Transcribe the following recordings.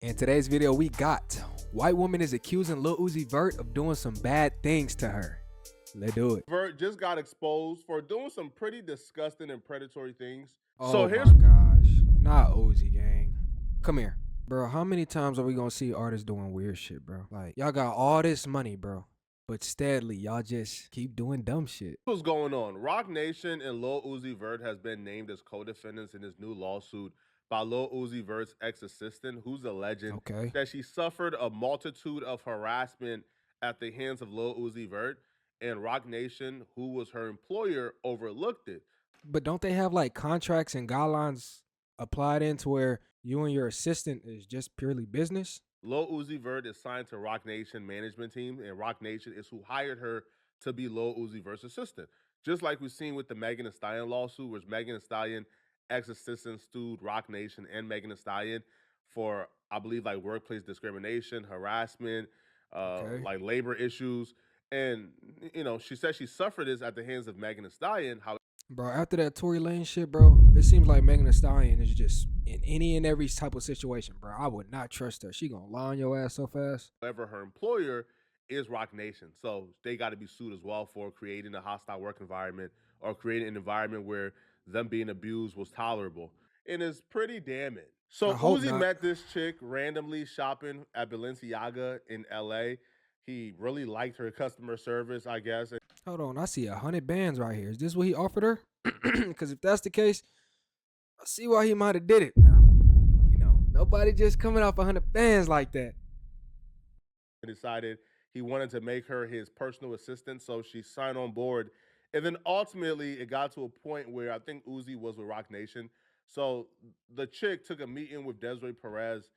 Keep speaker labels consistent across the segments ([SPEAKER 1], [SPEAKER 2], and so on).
[SPEAKER 1] In today's video, we got white woman is accusing Lil Uzi Vert of doing some bad things to her. Let's do it.
[SPEAKER 2] Vert just got exposed for doing some pretty disgusting and predatory things.
[SPEAKER 1] Oh my gosh, not Uzi gang. Come here. Bro, how many times are we gonna see artists doing weird shit, bro? Like, y'all got all this money, bro, but steadily, y'all just keep doing dumb shit.
[SPEAKER 2] What's going on? Roc Nation and Lil Uzi Vert has been named as co-defendants in this new lawsuit by Lil Uzi Vert's ex-assistant, who's alleging that she suffered a multitude of harassment at the hands of Lil Uzi Vert, and Roc Nation, who was her employer, overlooked it.
[SPEAKER 1] But don't they have like contracts and guidelines applied into where you and your assistant is just purely business?
[SPEAKER 2] Lil Uzi Vert is signed to Roc Nation management team, and Roc Nation is who hired her to be Lil Uzi Vert's assistant. Just like we've seen with the Megan Thee Stallion lawsuit, where Megan Thee Stallion ex-assistant sued Roc Nation and Megan Thee Stallion for, I believe, like workplace discrimination, harassment, like labor issues. And, you know, she said she suffered this at the hands of Megan Thee Stallion.
[SPEAKER 1] Bro, after that Tory Lane shit, bro, it seems like Megan Thee Stallion is just in any and every type of situation, bro. I would not trust her. She gonna lie on your ass so fast.
[SPEAKER 2] However, her employer is Roc Nation, so they got to be sued as well for creating a hostile work environment or creating an environment where them being abused was tolerable. And it's pretty damning. So Uzi met this chick randomly shopping at Balenciaga in LA. He really liked her customer service, I guess.
[SPEAKER 1] Hold on, I see 100 bands right here. Is this what he offered her? Because if that's the case, I see why he might have did it. Now, you know, nobody just coming off 100 bands like that.
[SPEAKER 2] He decided he wanted to make her his personal assistant, so she signed on board. And then ultimately, it got to a point where I think Uzi was with Roc Nation. So the chick took a meeting with Desiree Perez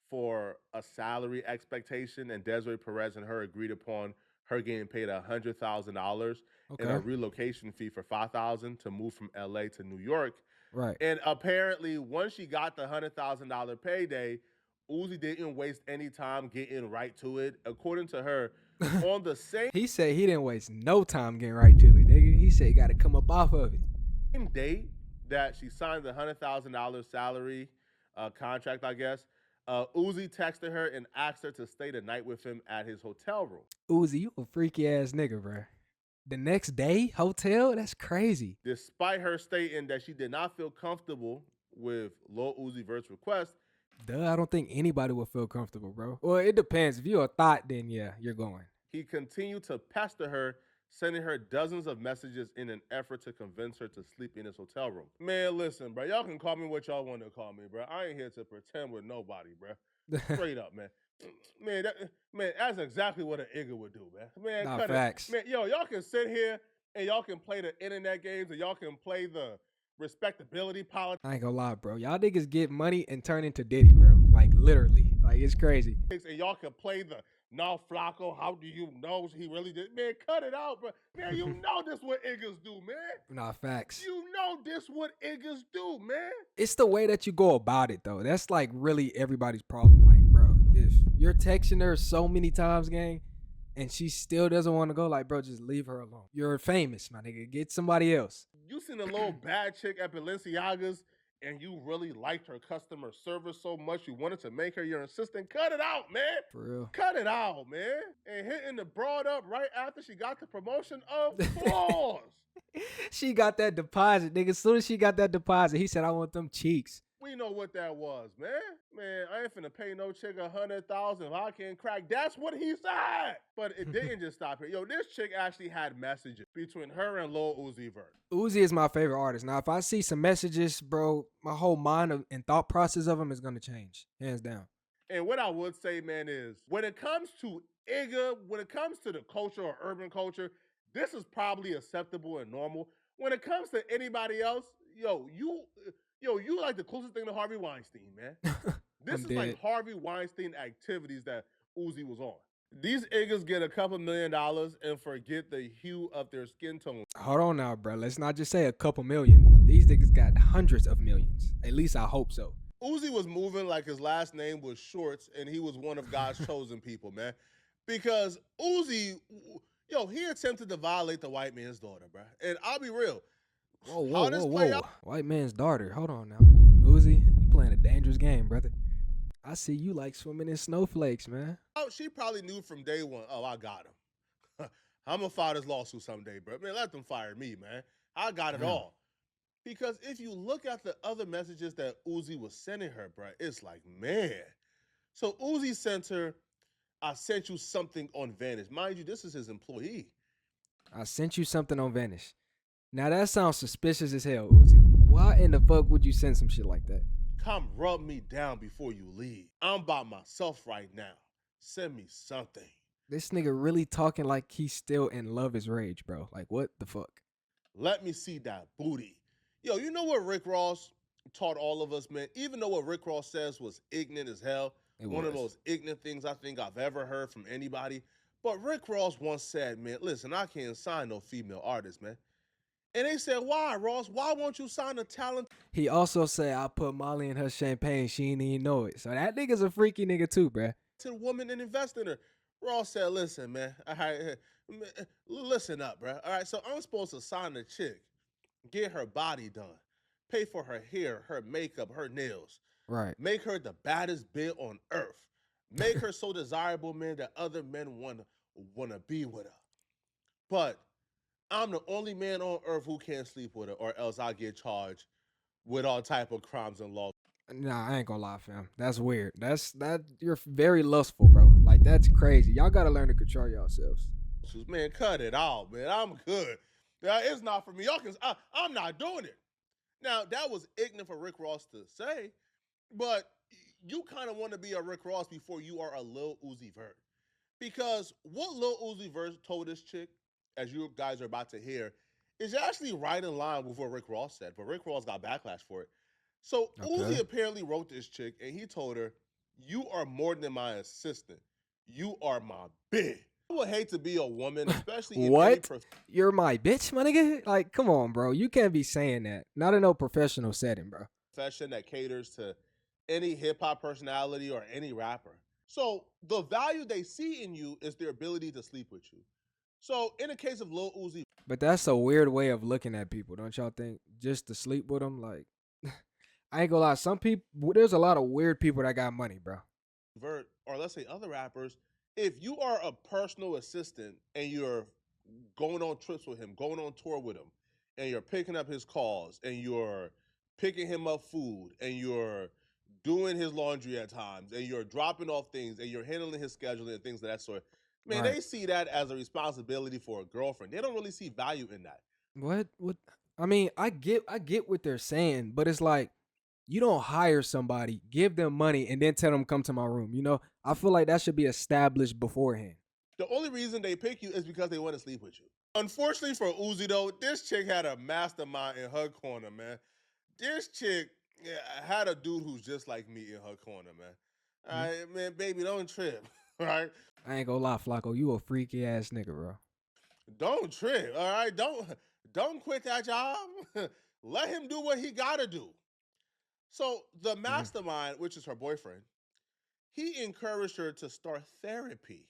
[SPEAKER 2] for a salary expectation, and Desiree Perez and her agreed upon her getting paid $100,000 and a relocation fee for $5,000 to move from LA to New York.
[SPEAKER 1] Right.
[SPEAKER 2] And apparently, once she got the $100,000 payday, Uzi didn't waste any time getting right to it. According to her, on the same
[SPEAKER 1] he said he didn't waste no time getting right to it, nigga. He said he got to come up off of it.
[SPEAKER 2] Same date that she signed the $100,000 salary contract, I guess, Uzi texted her and asked her to stay the night with him at his hotel room.
[SPEAKER 1] Uzi, you a freaky ass nigga, bro. The next day, hotel? That's crazy.
[SPEAKER 2] Despite her stating that she did not feel comfortable with Lil Uzi Vert's request.
[SPEAKER 1] I don't think anybody would feel comfortable, bro. Well, it depends. If you're a thought, then yeah, you're going.
[SPEAKER 2] He continued to pester her, sending her dozens of messages in an effort to convince her to sleep in his hotel room. Man, listen, bro. Y'all can call me what y'all want to call me, bro. I ain't here to pretend with nobody, bro. Straight up, man. Man, that's exactly what an igga would do, man.
[SPEAKER 1] Nah, facts.
[SPEAKER 2] Man, yo, y'all can sit here and y'all can play the internet games and y'all can play the respectability politics.
[SPEAKER 1] I ain't gonna lie, bro. Y'all niggas get money and turn into Diddy, bro. Like, literally. Like, it's crazy.
[SPEAKER 2] And y'all can play the "No, Flacco, how do you know he really did?" Man, cut it out, bro. Man, you know this what iggas do, man.
[SPEAKER 1] Nah, facts.
[SPEAKER 2] You know this what iggas do, man.
[SPEAKER 1] It's the way that you go about it, though. That's like really everybody's problem. Like, bro, if you're texting her so many times, gang, and she still doesn't want to go, like, bro, just leave her alone. You're famous, my nigga. Get somebody else.
[SPEAKER 2] You seen a little bad chick at Balenciaga's and you really liked her customer service so much you wanted to make her your assistant. Cut it out, man.
[SPEAKER 1] For real.
[SPEAKER 2] Cut it out, man. And hitting the broad up right after she got the promotion, of course.
[SPEAKER 1] She got that deposit, nigga. As soon as she got that deposit, he said, I want them cheeks.
[SPEAKER 2] We know what that was, man. Man, I ain't finna pay no chick $100,000 if I can't crack. That's what he said. But it didn't just stop here. Yo, this chick actually had messages between her and Lil Uzi Vert.
[SPEAKER 1] Uzi is my favorite artist. Now, if I see some messages, bro, my whole mind and thought process of him is gonna change, hands down.
[SPEAKER 2] And what I would say, man, is when it comes to igga, when it comes to the culture or urban culture, this is probably acceptable and normal. When it comes to anybody else, you like the closest thing to Harvey Weinstein, man. This is like Harvey Weinstein activities that Uzi was on. These iggas get a couple $1 million and forget the hue of their skin tone.
[SPEAKER 1] Hold on now, bro. Let's not just say a couple million. These niggas got hundreds of millions. At least I hope so.
[SPEAKER 2] Uzi was moving like his last name was Shorts and he was one of God's chosen people, man. Because Uzi, he attempted to violate the white man's daughter, bro. And I'll be real.
[SPEAKER 1] Whoa. White man's daughter. Hold on now. Uzi, you playing a dangerous game, brother. I see you like swimming in snowflakes, man.
[SPEAKER 2] Oh, she probably knew from day one, oh, I got him. I'm going to file this lawsuit someday, bro. Man, let them fire me, man. I got it
[SPEAKER 1] Damn.
[SPEAKER 2] all. Because if you look at the other messages that Uzi was sending her, bro, it's like, man. So Uzi sent her, I sent you something on Vanish. Mind you, this is his employee.
[SPEAKER 1] I sent you something on Vanish. Now that sounds suspicious as hell, Uzi. Why in the fuck would you send some shit like that?
[SPEAKER 2] Come rub me down before you leave. I'm by myself right now. Send me something.
[SPEAKER 1] This nigga really talking like he's still in Love is Rage, bro. Like, what the fuck?
[SPEAKER 2] Let me see that booty. Yo, you know what Rick Ross taught all of us, man? Even though what Rick Ross says was ignorant as hell, one of the most ignorant things I think I've ever heard from anybody. But Rick Ross once said, man, listen, I can't sign no female artist, man. And they said, why, Ross? Why won't you sign a talent?
[SPEAKER 1] He also said I put Molly in her champagne. She didn't even know it. So that nigga's a freaky nigga too, bruh.
[SPEAKER 2] Woman and invest in her. Ross said, listen, man, all right, listen up, bro. All right, so I'm supposed to sign a chick, get her body done, pay for her hair, her makeup, her nails,
[SPEAKER 1] Right.
[SPEAKER 2] make her the baddest bitch on earth, make her so desirable, man, that other men wanna be with her. But I'm the only man on earth who can't sleep with her, or else I get charged with all type of crimes and laws.
[SPEAKER 1] Nah, I ain't gonna lie, fam. That's weird. You're very lustful, bro. Like that's crazy. Y'all gotta learn to control yourselves.
[SPEAKER 2] Man, cut it out, man. I'm good. It's not for me. Y'all can. I'm not doing it. Now that was ignorant for Rick Ross to say, but you kind of want to be a Rick Ross before you are a Lil Uzi Vert, because what Lil Uzi Vert told this chick, as you guys are about to hear, is actually right in line with what Rick Ross said. But Rick Ross got backlash for it. So Uzi apparently wrote this chick, and he told her, "You are more than my assistant. You are my bitch." I would hate to be a woman, especially in any
[SPEAKER 1] You're my bitch, my nigga? Like, come on, bro. You can't be saying that. Not in no professional setting, bro.
[SPEAKER 2] profession that caters to any hip hop personality or any rapper. So the value they see in you is their ability to sleep with you. So in the case of Lil Uzi
[SPEAKER 1] But that's a weird way of looking at people, don't y'all think? Just to sleep with them, like, I ain't gonna lie. Some people, there's a lot of weird people that got money, bro.
[SPEAKER 2] Vert, or let's say other rappers, if you are a personal assistant and you're going on trips with him, going on tour with him, and you're picking up his calls, and you're picking him up food, and you're doing his laundry at times, and you're dropping off things, and you're handling his scheduling and things of that sort, man,
[SPEAKER 1] Right.
[SPEAKER 2] they see that as a responsibility for a girlfriend. They don't really see value in that.
[SPEAKER 1] What? What? I mean, I get what they're saying, but it's like you don't hire somebody, give them money, and then tell them come to my room. You know, I feel like that should be established beforehand.
[SPEAKER 2] The only reason they pick you is because they want to sleep with you. Unfortunately for Uzi, though, this chick had a mastermind in her corner, man. This chick had a dude who's just like me in her corner, man. All right, man, baby, don't trip, all right?
[SPEAKER 1] I ain't gonna lie, Flacco, you a freaky ass nigga, bro.
[SPEAKER 2] Don't trip, all right? Don't quit that job. Let him do what he gotta do. So the mastermind, which is her boyfriend, he encouraged her to start therapy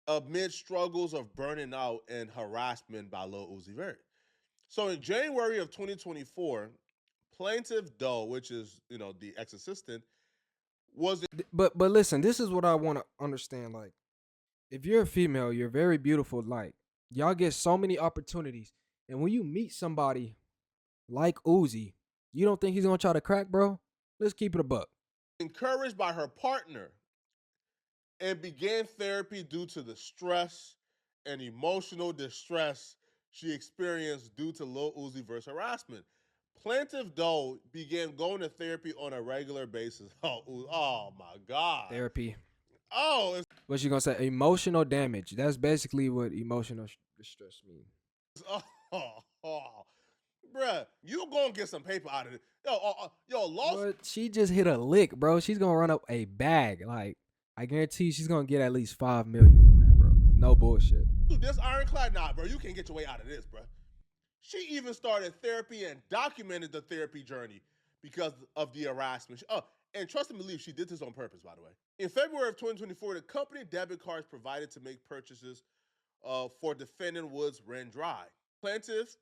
[SPEAKER 2] amid struggles of burning out and harassment by Lil Uzi Vert. So in January of 2024, plaintiff Doe, which is the ex-assistant, was
[SPEAKER 1] But listen, this is what I want to understand. Like, if you're a female, you're very beautiful. Like, y'all get so many opportunities, and when you meet somebody like Uzi, you don't think he's gonna try to crack, bro? Let's keep it a buck.
[SPEAKER 2] encouraged by her partner and began therapy due to the stress and emotional distress she experienced due to Lil Uzi Vert's harassment. Plaintiff Doe began going to therapy on a regular basis. Oh my God.
[SPEAKER 1] Therapy.
[SPEAKER 2] Oh,
[SPEAKER 1] What you gonna say? Emotional damage. That's basically what emotional distress means.
[SPEAKER 2] oh, bruh, you gonna get some paper out of it. Yo, lost.
[SPEAKER 1] But she just hit a lick, bro. She's gonna run up a bag. Like, I guarantee she's gonna get at least 5 million from that, bro. No bullshit.
[SPEAKER 2] This ironclad, nah, bro. You can't get your way out of this, bro. She even started therapy and documented the therapy journey because of the harassment. And trust and believe she did this on purpose, by the way. In February of 2024, the company debit cards provided to make purchases for defendant Woods ran dry. Plaintiff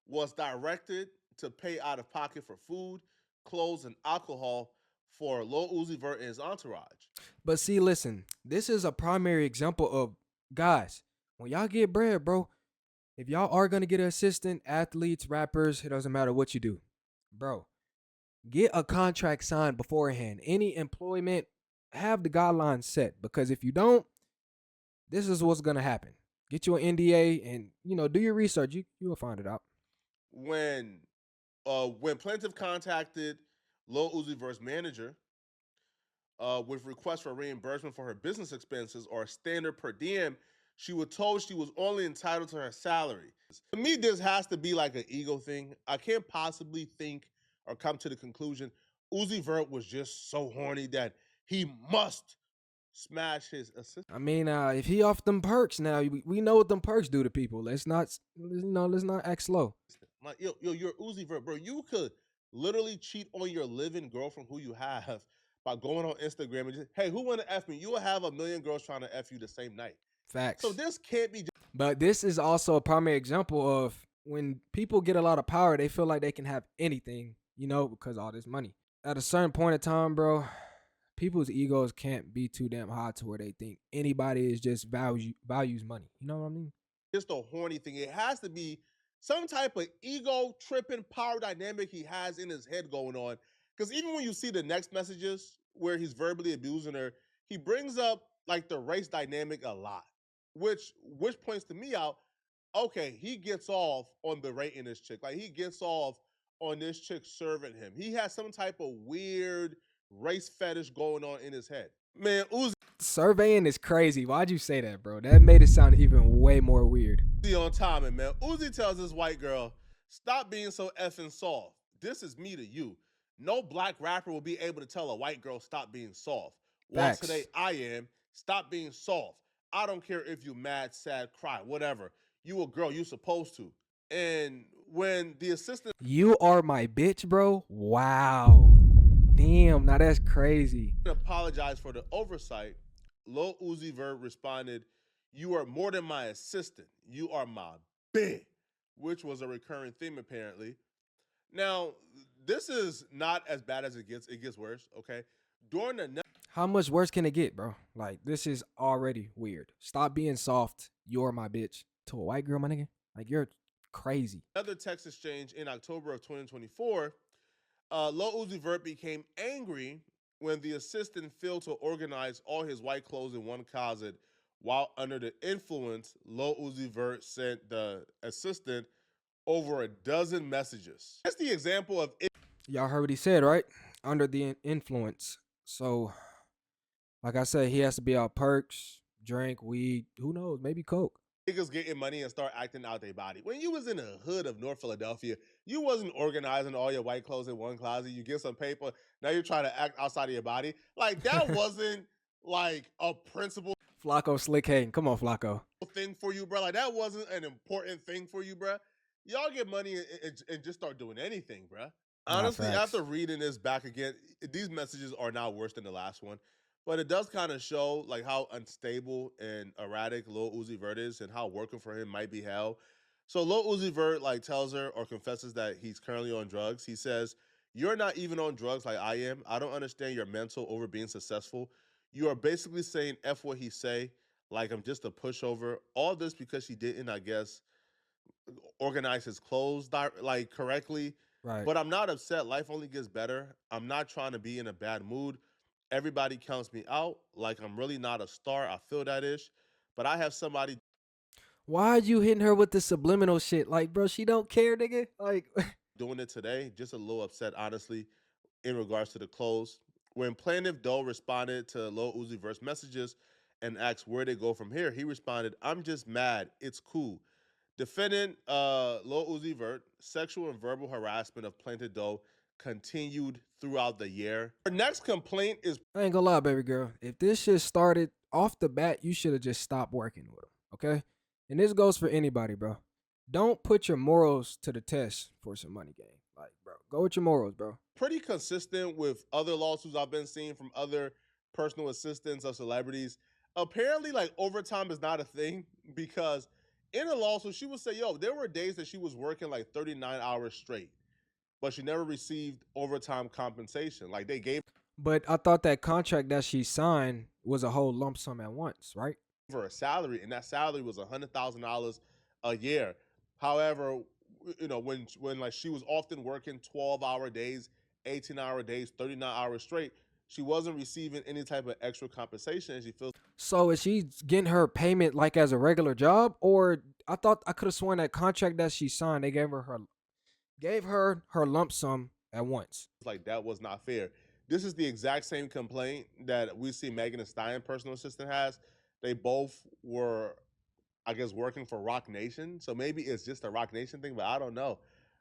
[SPEAKER 2] was directed to pay out of pocket for food, clothes, and alcohol for Lil Uzi Vert and his entourage.
[SPEAKER 1] But see, listen, this is a primary example of guys. When y'all get bread, bro, if y'all are gonna get an assistant, athletes, rappers, it doesn't matter what you do, bro. Get a contract signed beforehand. Any employment, have the guidelines set, because if you don't, this is what's gonna happen. Get you an NDA and do your research. You will find it out.
[SPEAKER 2] When when plaintiff contacted Lil Uzi Vert's manager with requests for reimbursement for her business expenses or a standard per diem, she was told she was only entitled to her salary. To me, this has to be like an ego thing. I can't possibly think or come to the conclusion Uzi Vert was just so horny that he must smash his assistant.
[SPEAKER 1] I mean, if he off them perks now, we know what them perks do to people. Let's not act slow.
[SPEAKER 2] Like, you're Uzi Vert, bro. You could literally cheat on your living girlfriend who you have by going on Instagram and just, hey, who want to F me? You will have a million girls trying to F you the same night.
[SPEAKER 1] Facts.
[SPEAKER 2] So this can't be.
[SPEAKER 1] But this is also a primary example of when people get a lot of power, they feel like they can have anything, because of all this money. At a certain point in time, bro, people's egos can't be too damn high to where they think anybody is just values money. You know what I mean?
[SPEAKER 2] Just a horny thing. It has to be some type of ego tripping power dynamic he has in his head going on. Because even when you see the next messages where he's verbally abusing her, he brings up like the race dynamic a lot, which points to me out. Okay, he gets off on berating this chick. Like he gets off on this chick serving him. He has some type of weird race fetish going on in his head. Man, Uzi
[SPEAKER 1] Surveying is crazy. Why'd you say that, bro? That made it sound even way more weird.
[SPEAKER 2] on timing, man. Uzi tells this white girl, stop being so effing soft. This is me to you. No black rapper will be able to tell a white girl stop being soft. Well,
[SPEAKER 1] Facts.
[SPEAKER 2] today I am. Stop being soft. I don't care if you mad, sad, cry, whatever. You a girl, you supposed to. And when the assistant
[SPEAKER 1] You are my bitch, bro. Wow. Damn, now that's crazy.
[SPEAKER 2] apologized for the oversight, Lil Uzi Vert responded, you are more than my assistant. You are my bitch, which was a recurring theme apparently. Now, this is not as bad as it gets. It gets worse, okay? During the
[SPEAKER 1] How much worse can it get, bro? Like, this is already weird. Stop being soft. You're my bitch. To a white girl, my nigga? Like, you're crazy.
[SPEAKER 2] another text exchange in October of 2024, Lil Uzi Vert became angry when the assistant failed to organize all his white clothes in one closet while under the influence. Lil Uzi Vert sent the assistant over a dozen messages. That's the example of it.
[SPEAKER 1] Y'all heard what he said, right? Under the influence. So, like I said, he has to be out perks, drink, weed, who knows, maybe coke.
[SPEAKER 2] Niggas getting money and start acting out their body. When you was in the hood of North Philadelphia, you wasn't organizing all your white clothes in one closet. You get some paper. Now you're trying to act outside of your body. Like that wasn't like a principle
[SPEAKER 1] Flacco Slick Hayden. Come on, Flacco.
[SPEAKER 2] thing for you, bro. Like that wasn't an important thing for you, bro. Y'all get money and just start doing anything, bro. Honestly, after reading this back again, these messages are now worse than the last one. But it does kind of show like how unstable and erratic Lil Uzi Vert is and how working for him might be hell. So Lil Uzi Vert like tells her or confesses that he's currently on drugs. He says, you're not even on drugs like I am. I don't understand your mental over being successful. You are basically saying F what he say, like I'm just a pushover. All this because she didn't, I guess, organize his clothes like correctly.
[SPEAKER 1] Right.
[SPEAKER 2] But I'm not upset. Life only gets better. I'm not trying to be in a bad mood. Everybody counts me out. Like I'm really not a star. I feel that ish. But I have somebody
[SPEAKER 1] Why you hitting her with the subliminal shit? Like, bro, she don't care, nigga. Like,
[SPEAKER 2] doing it today. Just a little upset, honestly, in regards to the clothes. When Plaintiff Doe responded to Lil Uzi Vert's messages and asked where they go from here, he responded, I'm just mad. It's cool. Defendant Lil Uzi Vert, sexual and verbal harassment of Plaintiff Doe continued throughout the year. Our next complaint is
[SPEAKER 1] I ain't gonna lie, baby girl. If this shit started off the bat, you should have just stopped working with him, okay? And this goes for anybody, bro. Don't put your morals to the test for some money game. Like, bro, go with your morals, bro.
[SPEAKER 2] pretty consistent with other lawsuits I've been seeing from other personal assistants of celebrities. Apparently, like overtime is not a thing because in a lawsuit, she would say, yo, there were days that she was working like 39 hours straight, but she never received overtime compensation. Like they gave
[SPEAKER 1] But I thought that contract that she signed was a whole lump sum at once, right?
[SPEAKER 2] for a salary, and that salary was $100,000 a year. However, when like she was often working 12-hour days, 18-hour days, 39 hours straight, she wasn't receiving any type of extra compensation, and she feels
[SPEAKER 1] So is she getting her payment like as a regular job, or I could have sworn that contract that she signed they gave her her lump sum at once.
[SPEAKER 2] like that was not fair. This is the exact same complaint that we see Megan Thee Stallion personal assistant has. They both were, I guess, working for Rock Nation. So maybe it's just a Rock Nation thing, but I don't know.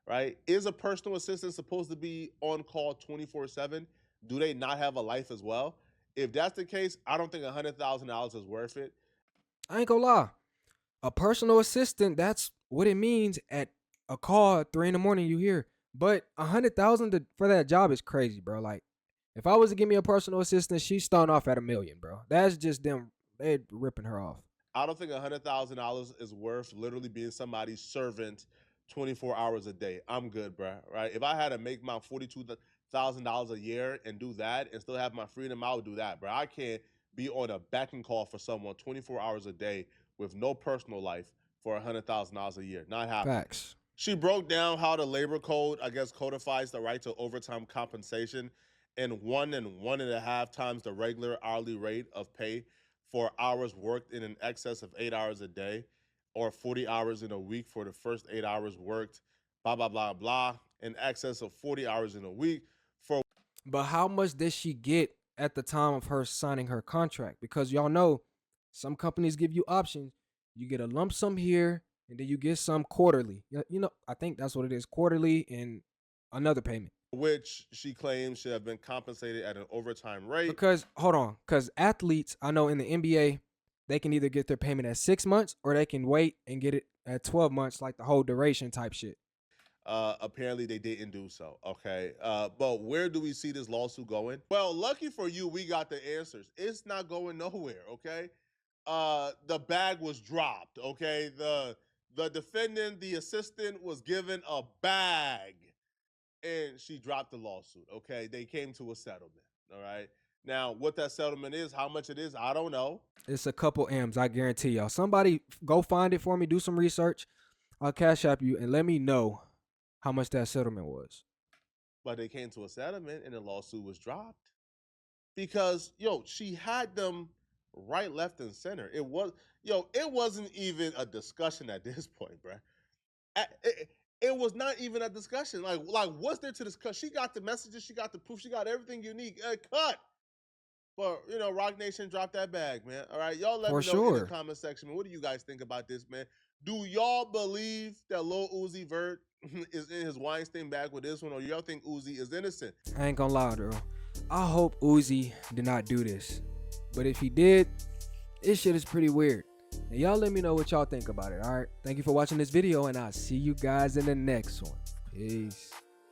[SPEAKER 2] Right? Is a personal assistant supposed to be on call 24/7? Do they not have a life as well? If that's the case, I don't think $100,000 is worth it.
[SPEAKER 1] I ain't gonna lie. A personal assistant, that's what it means at a call at 3 in the morning you hear. But 100,000 for that job is crazy, bro. Like, if I was to give me a personal assistant, she's starting off at 1 million, bro. That's just them, they ripping her off.
[SPEAKER 2] I don't think $100,000 is worth literally being somebody's servant 24 hours a day. I'm good, bro. Right? If I had to make my $42,000 a year and do that and still have my freedom, I would do that, bro. I can't be on a back and call for someone 24 hours a day with no personal life for $100,000 a year. Not happening.
[SPEAKER 1] Facts.
[SPEAKER 2] She broke down how the labor code, I guess, codifies the right to overtime compensation in 1.5 times the regular hourly rate of pay for hours worked in an excess of 8 hours a day, or 40 hours in a week for the first 8 hours worked, blah, blah, blah, blah, in excess of 40 hours in a week for.
[SPEAKER 1] But how much did she get at the time of her signing her contract? Because y'all know some companies give you options. You get a lump sum here, and then you get some quarterly. I think that's what it is, quarterly and another payment.
[SPEAKER 2] Which she claims should have been compensated at an overtime rate.
[SPEAKER 1] Because hold on, because athletes, I know in the NBA, they can either get their payment at 6 months or they can wait and get it at 12 months, like the whole duration type shit.
[SPEAKER 2] Apparently they didn't do so. Okay. But where do we see this lawsuit going? Well, lucky for you, we got the answers. It's not going nowhere. Okay. The bag was dropped. Okay. The defendant, the assistant, was given a bag, and she dropped the lawsuit. Okay. They came to a settlement. All right. Now, what that settlement is, how much it is, I don't know.
[SPEAKER 1] It's a couple M's, I guarantee y'all. Somebody go find it for me, do some research. I'll cash app you and let me know how much that settlement was.
[SPEAKER 2] But they came to a settlement and the lawsuit was dropped because she had them right, left, and center. It wasn't even a discussion at this point, bro. It was not even a discussion. Like what's there to discuss? She got the messages, she got the proof, she got everything unique. Cut. But Rock Nation dropped that bag, man. All right, y'all let me know in the comment section, man. What do you guys think about this, man? Do y'all believe that Lil Uzi Vert is in his Weinstein bag with this one, or y'all think Uzi is innocent?
[SPEAKER 1] I ain't gonna lie, bro. I hope Uzi did not do this. But if he did, this shit is pretty weird. And y'all let me know what y'all think about it, all right? Thank you for watching this video, and I'll see you guys in the next one. Peace.